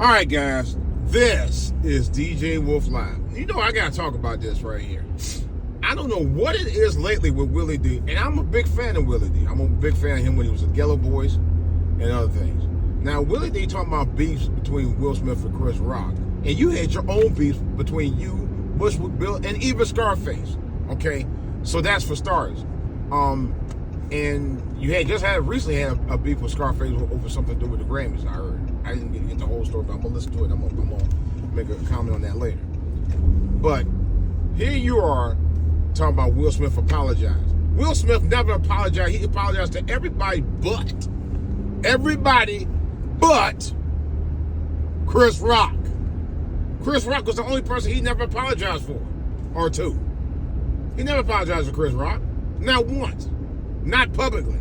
All right, guys, this is DJ Wolf Live. You know, I got to talk about this right here. I don't know what it is lately with Willie D, and I'm a big fan of Willie D. I'm a big fan of him when he was with Yellow Boys and other things. Now, Willie D talking about beefs between Will Smith and Chris Rock, and you had your own beefs between you, Bushwick Bill, and even Scarface. Okay, so that's for starters. And you had recently had a beef with Scarface over something to do with the Grammys. I heard. I didn't get the whole story, but I'm gonna listen to it. I'm gonna make a comment on that later. But here you are talking about Will Smith apologized. Will Smith never apologized. He apologized to everybody but Chris Rock. Chris Rock was the only person he never apologized for, or to. He never apologized to Chris Rock, not once, not publicly.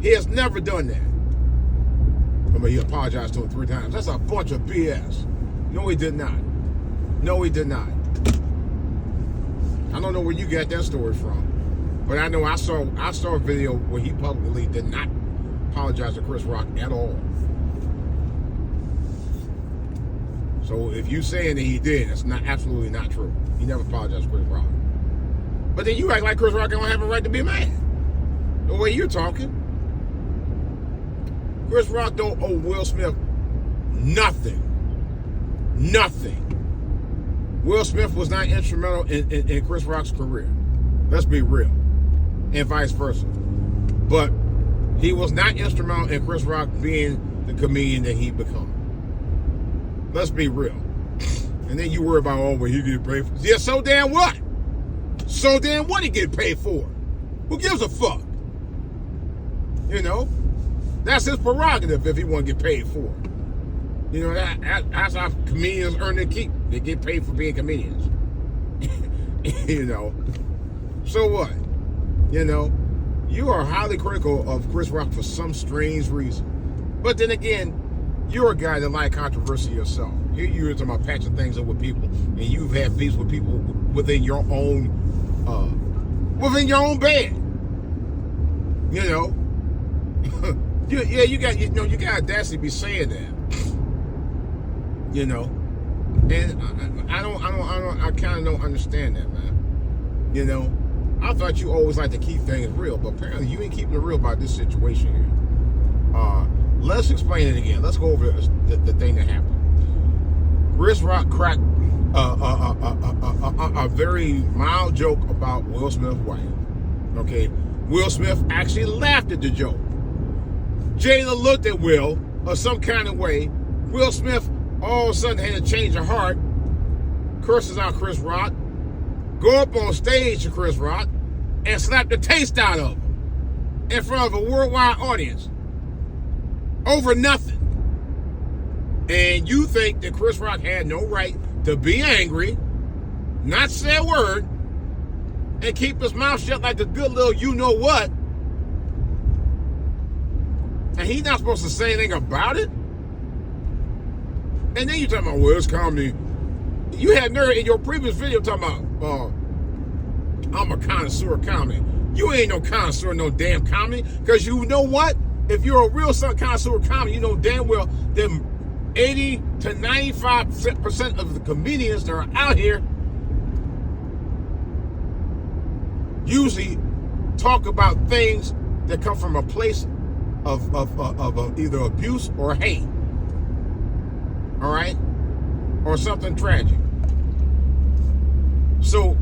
He has never done that. I mean, he apologized to him 3 times. That's a bunch of BS. No, he did not. No, he did not. I don't know where you got that story from, but I know I saw a video where he publicly did not apologize to Chris Rock at all. So if you saying that he did, that's absolutely not true. He never apologized to Chris Rock. But then you act like Chris Rock don't have a right to be mad. The way you're talking. Chris Rock don't owe Will Smith nothing. Nothing. Will Smith was not instrumental in Chris Rock's career. Let's be real. And vice versa. But he was not instrumental in Chris Rock being the comedian that he become. Let's be real. And then you worry about, oh, well, he get paid for. Yeah, so damn what? So damn what he get paid for? Who gives a fuck? You know? That's his prerogative if he want to get paid for it. You know, that's how comedians earn their keep. They get paid for being comedians. You know? So what? You know? You are highly critical of Chris Rock for some strange reason. But then again, you're a guy that like controversy yourself. You're talking about patching things up with people, and you've had beefs with people within your own bed. You know? You got audacity to be saying that. You know, and I kind of don't understand that, man. You know, I thought you always like to keep things real, but apparently you ain't keeping it real about this situation here. Let's explain it again. Let's go over the thing that happened. Chris Rock cracked a very mild joke about Will Smith's wife. Okay, Will Smith actually laughed at the joke. Jada looked at Will some kind of way. Will Smith all of a sudden had a change of heart, curses out Chris Rock, go up on stage to Chris Rock, and slap the taste out of him in front of a worldwide audience over nothing. And you think that Chris Rock had no right to be angry, not say a word, and keep his mouth shut like a good little you-know-what, and he's not supposed to say anything about it? And then you talking about, well, it's comedy. You had nerve in your previous video talking about, I'm a connoisseur of comedy. You ain't no connoisseur of no damn comedy, because you know what? If you're a real connoisseur of comedy, you know damn well them 80 to 95% of the comedians that are out here usually talk about things that come from a place of either abuse or hate. All right? Or something tragic. So,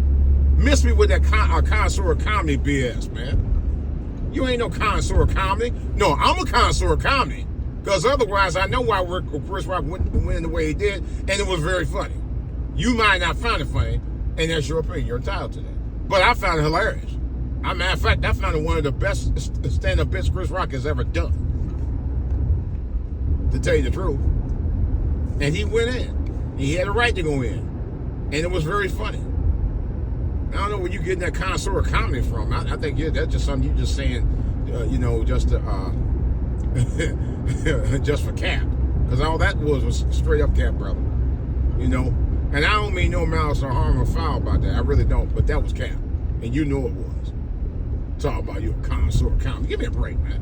miss me with that connoisseur of comedy BS, man. You ain't no connoisseur of comedy. No, I'm a connoisseur of comedy. Because otherwise, I know why Chris Rock went the way he did, and it was very funny. You might not find it funny, and that's your opinion. You're entitled to that. But I found it hilarious. As a matter of fact, I found it one of the best stand-up bits Chris Rock has ever done. To tell you the truth. And he went in. He had a right to go in. And it was very funny. I don't know where you're getting that connoisseur of comedy from. I think that's just something you're just saying, you know, just to, just for cap. Because all that was straight up cap, brother. You know? And I don't mean no malice or harm or foul about that. I really don't. But that was cap. And you know it was. Talking about you a connoisseur of comedy. Give me a break, man.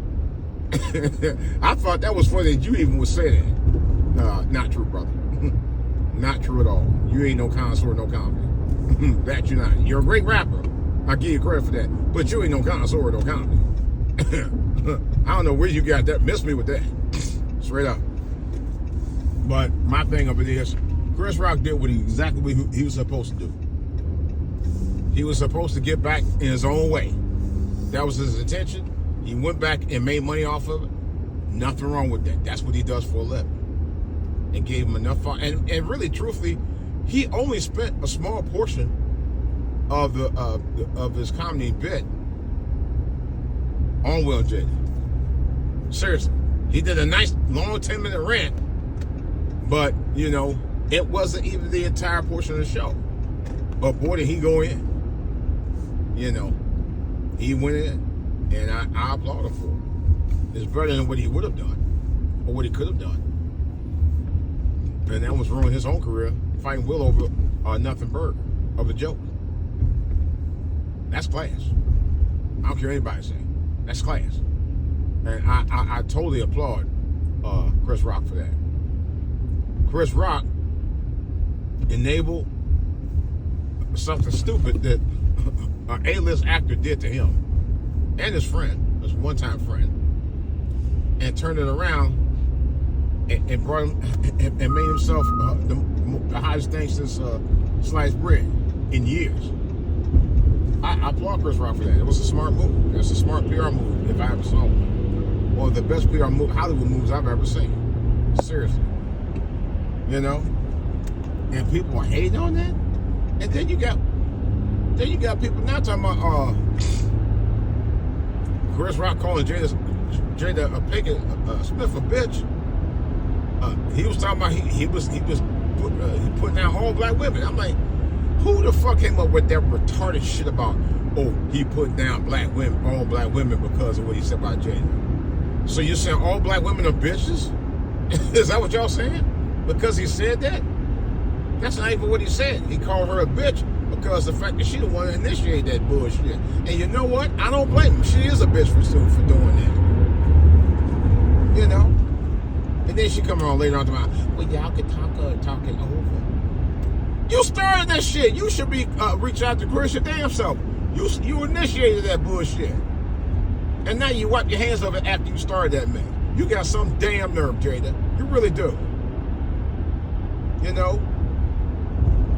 I thought that was funny that you even would say that. Not true, brother. Not true at all. You ain't no connoisseur, no comedy. That you're not. You're a great rapper. I give you credit for that. But you ain't no connoisseur, no comedy. I don't know where you got that. Miss me with that. Straight up. But my thing of it is, Chris Rock did exactly what he was supposed to do. He was supposed to get back in his own way. That was his intention. He went back and made money off of it. Nothing wrong with that. That's what he does for a living. And gave him enough fun. And really, truthfully, he only spent a small portion of his comedy bit on Will Jada. Seriously. He did a nice, long 10-minute rant, but, you know, it wasn't even the entire portion of the show. But boy, did he go in. You know, he went in, and I applaud him for it. It's better than what he would have done, or what he could have done. And that was ruining his own career, fighting Will over nothing burger, of a joke. That's class. I don't care what anybody say. That's class. And I totally applaud Chris Rock for that. Chris Rock enabled something stupid that an A-list actor did to him and his friend, his one-time friend, and turned it around and brought him and made himself the hottest thing since sliced bread in years. I applaud Chris Rock for that. It was a smart move. It's a smart PR move if I ever saw one. One of the best PR Hollywood moves I've ever seen. Seriously. You know? And people are hating on that. And then you got people now talking about Chris Rock calling Jada Pinkett Smith a bitch. He was talking about he was putting down all black women. I'm like, who the fuck came up with that retarded shit about, oh, he put down all black women because of what he said about Jada? So you're saying all black women are bitches? Is that what y'all saying? Because he said that? That's not even what he said. He called her a bitch because the fact that she the one that initiated that bullshit. And you know what? I don't blame him. She is a bitch for doing that. You know? And then she come around later on about, well, y'all could talk it over. You started that shit. You should be reach out to Chris your damn self. You initiated that bullshit. And now you wipe your hands of it after you started that mess. You got some damn nerve, Jada. You really do. You know?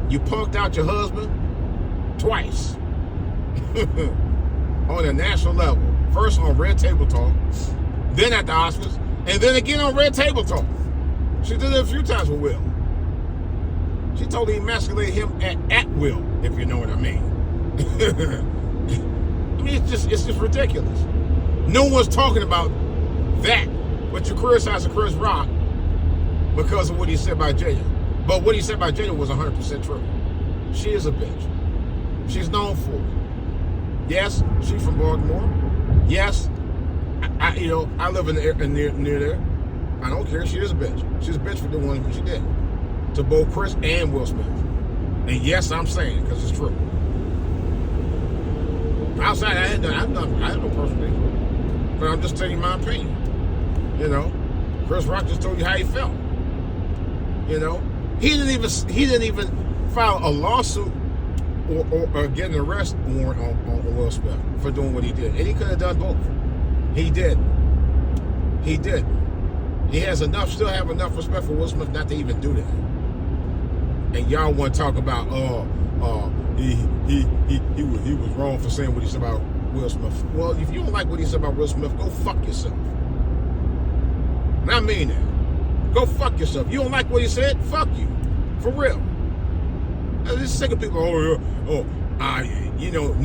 You punked out your husband twice. On a national level. First on Red Table Talk, then at the Oscars, and then again on Red Table Talk. She did it a few times with Will. She totally emasculated him at will, if you know what I mean. I mean, it's just ridiculous. No one's talking about that, but you criticize Chris Rock because of what he said about Jada. But what he said about Jada was 100% true. She is a bitch. She's known for it. Yes, she's from Baltimore. Yes, I live near there. I don't care. She is a bitch. She's a bitch for doing what she did to both Chris and Will Smith. And yes, I'm saying it because it's true. Outside, I had no personal thing, but I'm just telling you my opinion. You know, Chris Rock just told you how he felt. You know, he didn't even file a lawsuit or get an arrest warrant on Will Smith for doing what he did, and he could have done both. He did. He has still have enough respect for Will Smith not to even do that. And y'all want to talk about he was wrong for saying what he said about Will Smith. Well, if you don't like what he said about Will Smith, go fuck yourself. And I mean that. Go fuck yourself. You don't like what he said? Fuck you. For real. I'm just sick of people, no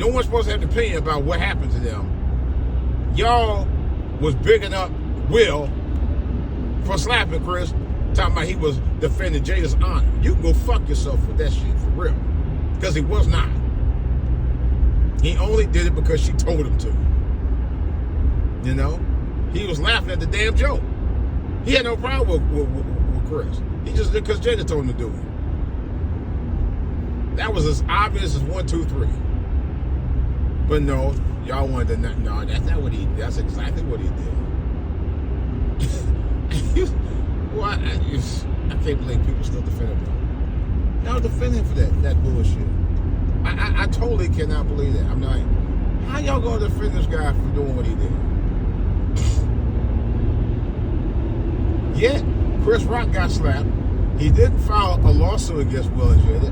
one's supposed to have an opinion about what happened to them. Y'all was bigging up Will for slapping Chris, talking about he was defending Jada's honor. You can go fuck yourself with that shit, for real. Because he was not. He only did it because she told him to. You know? He was laughing at the damn joke. He had no problem with Chris. He just did because Jada told him to do it. That was as obvious as 1, 2, 3. But no, y'all wanted to that's not what he did. That's exactly what he did. I can't believe people still defend him. Y'all defend him for that bullshit. I totally cannot believe that. I'm like, how y'all gonna defend this guy for doing what he did? Yet, Chris Rock got slapped. He didn't file a lawsuit against Will and Jada,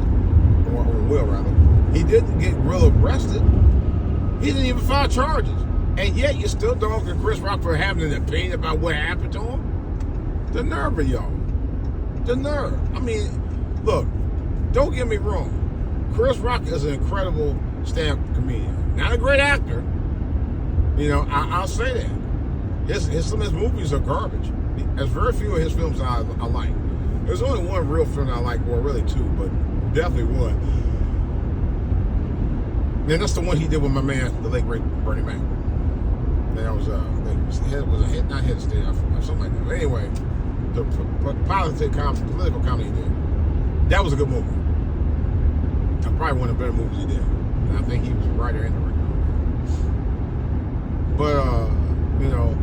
or Will rather. He didn't get Will arrested. He didn't even file charges. And yet you're still dogging Chris Rock for having an opinion about what happened to him? The nerve of y'all. The nerve. I mean, look, don't get me wrong. Chris Rock is an incredible stand-up comedian. Not a great actor. You know, I'll say that. Some of his movies are garbage. There's very few of his films I like. There's only one real film I like, well, really two, but definitely one. And that's the one he did with my man, the late great Bernie Mac. That was a hit, not hit state, something like that. But anyway, the political comedy he did. That was a good movie. Probably one of the better movies he did. And I think he was a writer and director. But you know,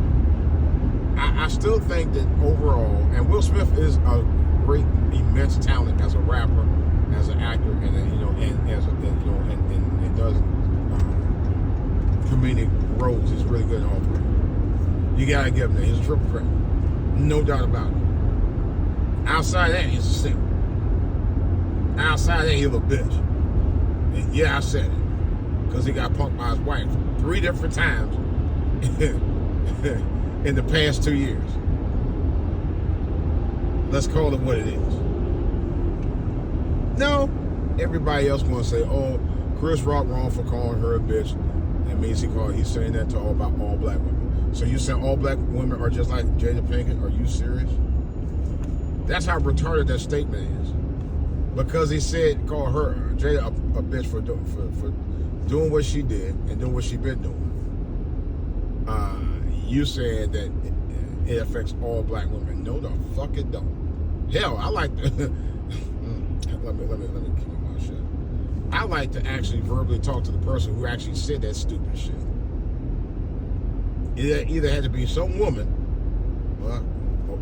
I still think that overall, and Will Smith is a great, immense talent as a rapper, as an actor, and and does comedic roles. He's really good in all three. You gotta give him that. He's a triple threat, no doubt about it. Outside that, he's a simp. Outside that, he's a bitch. And yeah, I said it, because he got punked by his wife 3 different times in the past 2 years. Let's call it what it is. No, everybody else gonna say, "Oh, Chris Rock wrong for calling her a bitch." That means he's saying that to all black women. So you saying all black women are just like Jada Pinkett? Are you serious? That's how retarded that statement is. Because he said, call her Jada a bitch for doing what she did and doing what she been doing. You said that it affects all black women. No, the fuck it don't. Hell, I like to let me keep my mouth shut. I like to actually verbally talk to the person who actually said that stupid shit. It either had to be some woman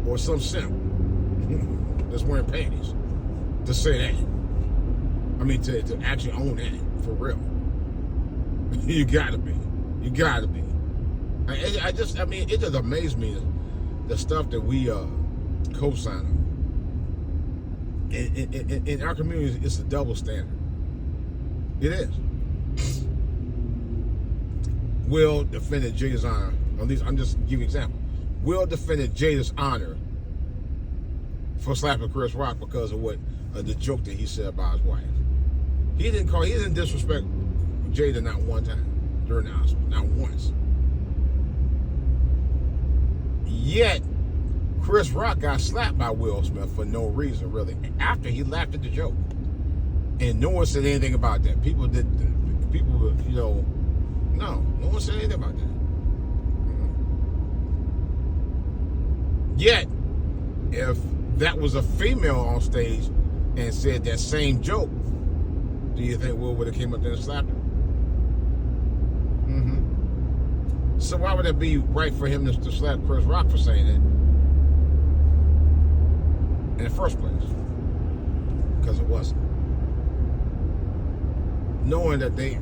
or some simp that's wearing panties to say that. I mean, to actually own that for real. You gotta be. It just amazed me the stuff that we co-sign on. In our community, it's a double standard. It is. Will defended Jada's honor. At least I'm just giving an example. Will defended Jada's honor for slapping Chris Rock because of what the joke that he said about his wife. He didn't disrespect Jada not one time during the Oscars, not once. Yet, Chris Rock got slapped by Will Smith for no reason, really, after he laughed at the joke. And no one said anything about that. No one said anything about that. Yet, if that was a female on stage and said that same joke, do you think Will would have came up there and slapped her? So why would it be right for him to slap Chris Rock for saying it in the first place? Because it wasn't. Knowing that they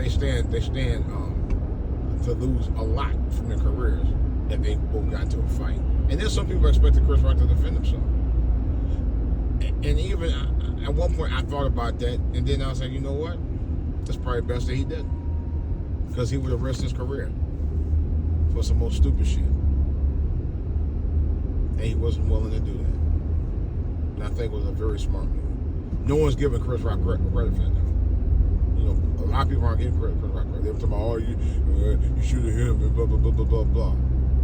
stand to lose a lot from their careers if they both got into a fight. And then some people expected Chris Rock to defend himself. And even at one point I thought about that, and then I was like, you know what? That's probably best that he did, because he would have risked his career for some more stupid shit. And he wasn't willing to do that. And I think it was a very smart move. No one's giving Chris Rock credit for that. You know, a lot of people aren't getting credit for Chris Rock. They were talking about, oh, you should have hit him, and blah, blah, blah, blah, blah, blah.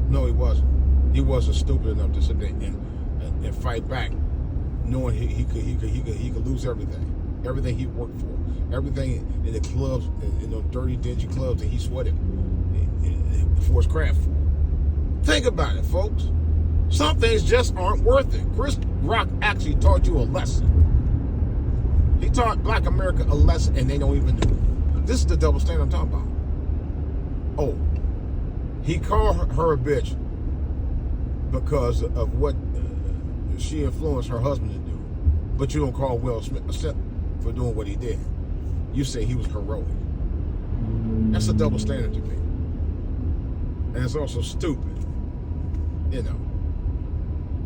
No, he wasn't. He wasn't stupid enough to sit there and fight back, knowing he could lose everything. Everything he worked for. Everything in the clubs, in those dirty, dingy clubs that he sweated for his craft for. Think about it, folks. Some things just aren't worth it. Chris Rock actually taught you a lesson. He taught black America a lesson, and they don't even do it. This is the double standard I'm talking about. Oh, he called her a bitch because of what she influenced her husband to do, but you don't call Will Smith a simp for doing what he did. You say he was heroic. That's a double standard to me. And it's also stupid, you know.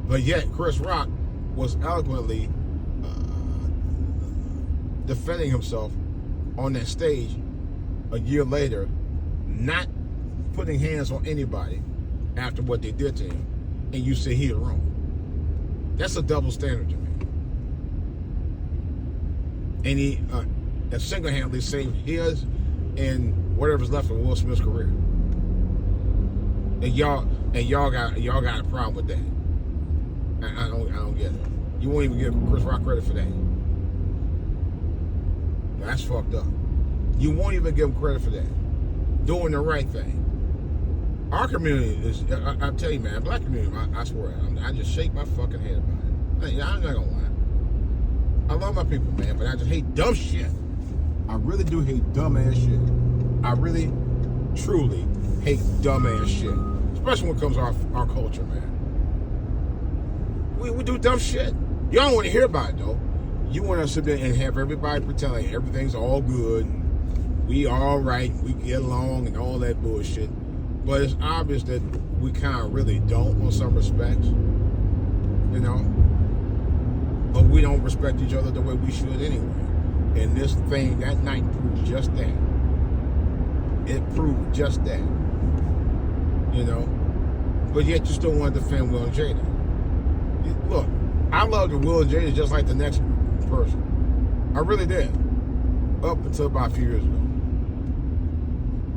But yet, Chris Rock was eloquently defending himself on that stage a year later, not putting hands on anybody after what they did to him, and you say he's wrong. That's a double standard to me. And he single-handedly saved his and whatever's left of Will Smith's career. And y'all got a problem with that. I don't get it. You won't even give Chris Rock credit for that. Now, that's fucked up. You won't even give him credit for that. Doing the right thing. Our community is, I tell you, man, black community, I swear, I just shake my fucking head about it. I'm not gonna lie. I love my people, man, but I just hate dumb shit. I really do hate dumbass shit. I really, truly hate dumbass shit. Especially when it comes to our culture, man. We do dumb shit. Y'all don't want to hear about it, though. You want to sit there and have everybody pretend like everything's all good, and we all right, we get along, and all that bullshit. But it's obvious that we kind of really don't in some respects, you know. But we don't respect each other the way we should anyway. And this thing that night proved just that. It proved just that, you know. But yet you still want to defend Will and Jada. Look, I loved Will and Jada just like the next person. I really did. Up until about a few years ago.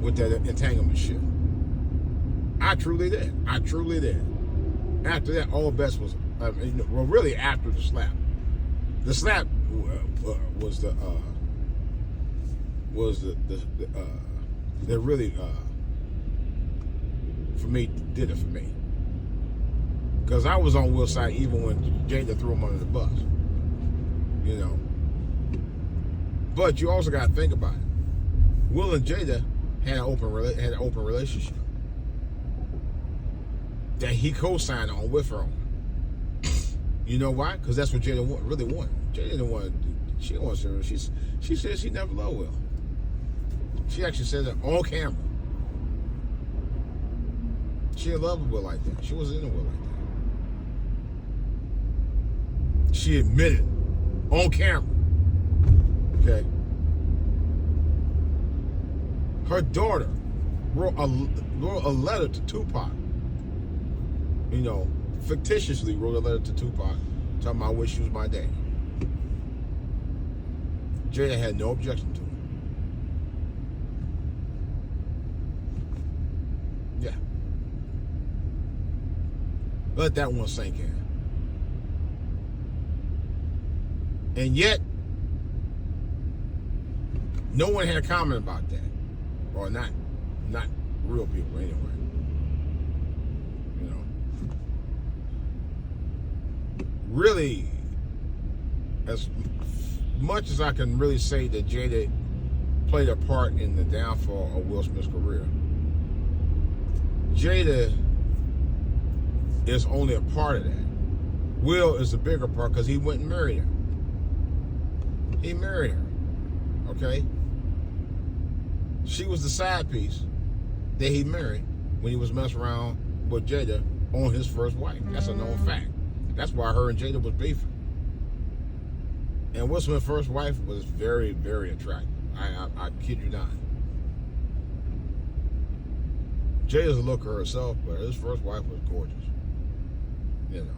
With that entanglement shit. I truly did. After that, all bets was, well, really after the slap. The slap was that really, for me, did it for me. Because I was on Will's side even when Jada threw him under the bus. You know. But you also got to think about it. Will and Jada had an open relationship that he co-signed on with her. You know why? Because that's what Jada really wanted. Jada didn't want. She didn't want to. She said she never loved Will. She actually said that on camera. She didn't love Will like that. She wasn't into Will like that. She admitted on camera. Okay. Her daughter wrote a letter to Tupac. You know, fictitiously wrote a letter to Tupac talking about I wish she was my daddy. Jada had no objection to it. Yeah. Let that one sink in. And yet, no one had a comment about that. Or not real people anyway. You know. Really, as much as I can really say that Jada played a part in the downfall of Will Smith's career, Jada is only a part of that. Will is the bigger part because he went and married her. He married her. Okay? She was the side piece that he married when he was messing around with Jada on his first wife. That's a known fact. That's why her and Jada was beefing. And Will Smith's first wife was very, very attractive. I kid you not. Jada's a looker herself, but his first wife was gorgeous. You know.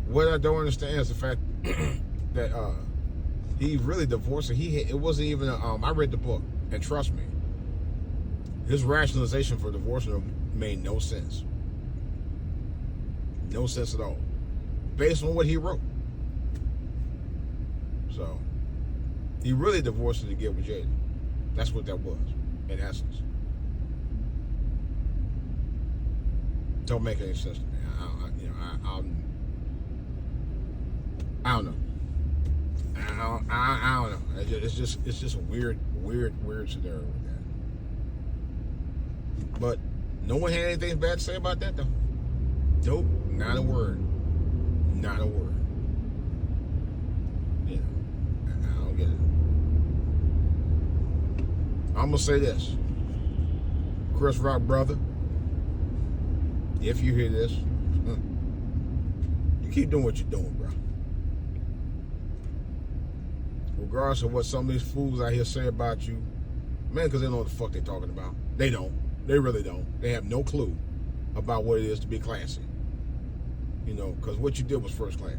What I don't understand is the fact that he really divorced her. It wasn't even I read the book, and trust me, his rationalization for divorcing her made no sense. No sense at all. Based on what he wrote. So, he really divorced her to get with Jada. That's what that was, in essence. Don't make any sense to me. I don't know. I don't know. It's just a weird scenario with that. But no one had anything bad to say about that though. Nope, not a word. Not a word. You know, I don't get it. I'm gonna say this, Chris Rock brother. If you hear this, you keep doing what you're doing, bro. Regardless of what some of these fools out here say about you, man, because they know what the fuck they're talking about. They don't. They really don't. They have no clue about what it is to be classy. You know, because what you did was first class.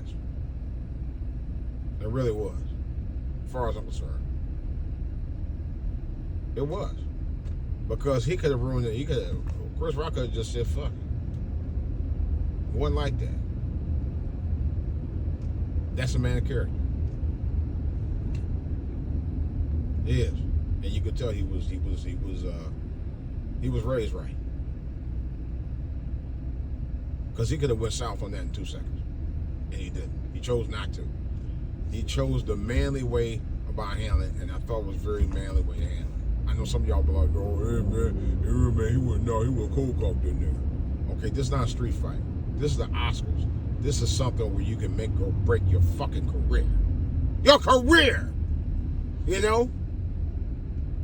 It really was, as far as I'm concerned. It was. Because he could have ruined it. Chris Rock could have just said, fuck it. It wasn't like that. That's a man of character. He is. And you could tell he was raised right. Because he could have went south on that in 2 seconds. And he didn't. He chose not to. He chose the manly way about handling it, and I thought it was a very manly way to handle it. I know some of y'all be like, oh, hey man, he was cold cocked in there. Okay, this is not a street fight. This is the Oscars. This is something where you can make or break your fucking career. Your career! You know?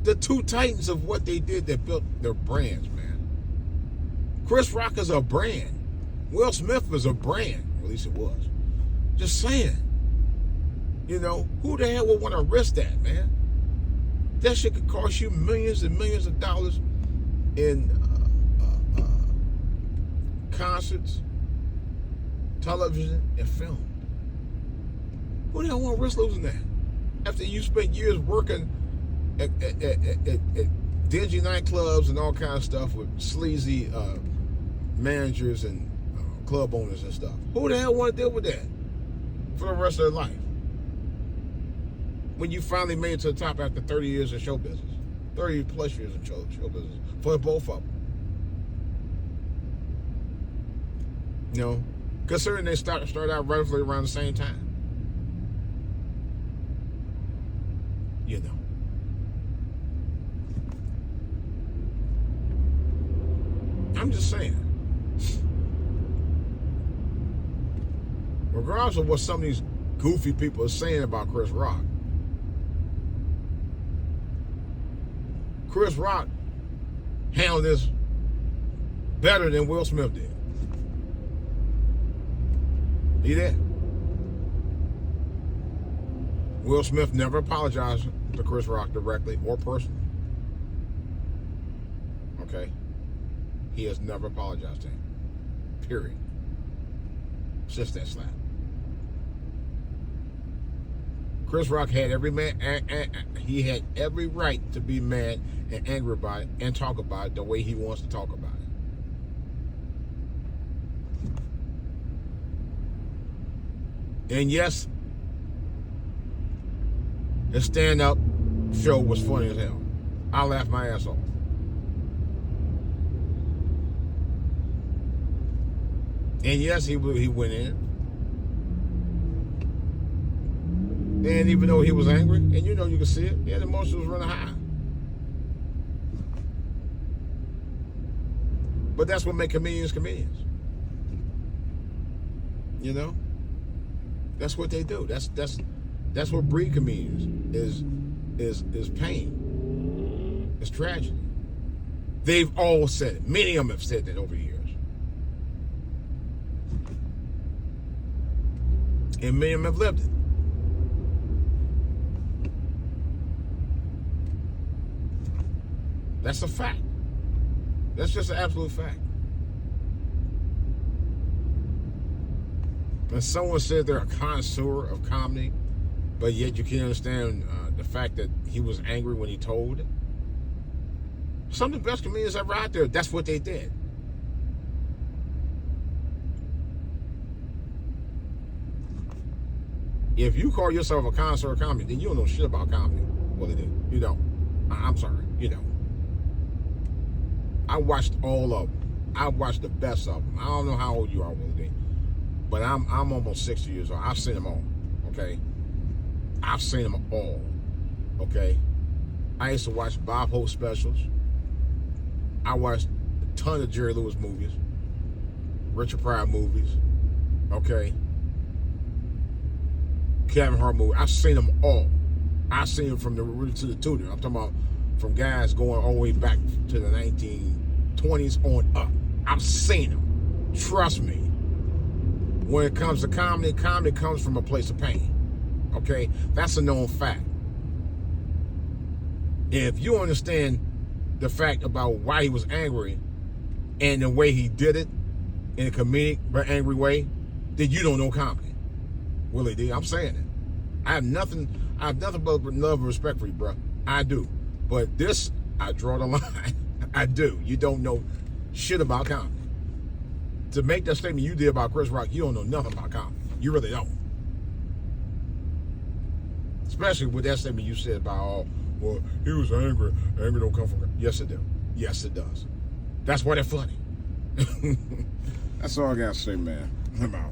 The two titans of what they did, they built their brands, man. Chris Rock is a brand. Will Smith was a brand. At least it was. Just saying. You know, who the hell would want to risk that, man? That shit could cost you millions and millions of dollars in concerts, television, and film. Who the hell want to risk losing that? After you spent years working at dingy nightclubs and all kinds of stuff with sleazy managers and club owners and stuff. Who the hell want to deal with that for the rest of their life? When you finally made it to the top after 30 years in show business. 30 plus years in show business. For both of them. You know, considering they started out roughly around the same time. You know. I'm just saying. Regardless of what some of these goofy people are saying about Chris Rock, Chris Rock handled this better than Will Smith did. He did. Will Smith never apologized to Chris Rock directly or personally. Okay? He has never apologized to him. Period. Since that slap. Chris Rock had he had every right to be mad and angry about it and talk about it the way he wants to talk about it. And yes, his stand-up show was funny as hell. I laughed my ass off. And yes, he went in. And even though he was angry, and you know you can see it, yeah, the emotion was running high. But that's what makes comedians comedians. You know? That's what they do. That's what breed comedians is pain. It's tragedy. They've all said it. Many of them have said that over the years. And many of them have lived it. That's a fact. That's just an absolute fact. And someone said they're a connoisseur of comedy, but yet you can't understand the fact that he was angry when he told it. Some of the best comedians ever out there, that's what they did. If you call yourself a connoisseur of comedy, then you don't know shit about comedy. Well, they do. You don't. I'm sorry. You don't. I watched all of them. I watched the best of them. I don't know how old you are, Willie D, but I'm almost 60 years old. I've seen them all. Okay, I've seen them all. Okay, I used to watch Bob Hope specials. I watched a ton of Jerry Lewis movies, Richard Pryor movies. Okay, Kevin Hart movie. I've seen them all. I've seen them from the original to the tutor. I'm talking about from guys going all the way back to the 1920s on up. I've seen them. Trust me. When it comes to comedy, comedy comes from a place of pain. Okay? That's a known fact. If you understand the fact about why he was angry and the way he did it in a comedic but angry way, then you don't know comedy. Willie D, I'm saying it. I have nothing but love and respect for you, bro. I do. But this, I draw the line. I do. You don't know shit about comedy. To make that statement you did about Chris Rock, you don't know nothing about comedy. You really don't. Especially with that statement you said about, oh, well, he was angry. Anger don't come from... Yes, it does. Yes, it does. That's why they're funny. That's all I got to say, man. I'm out.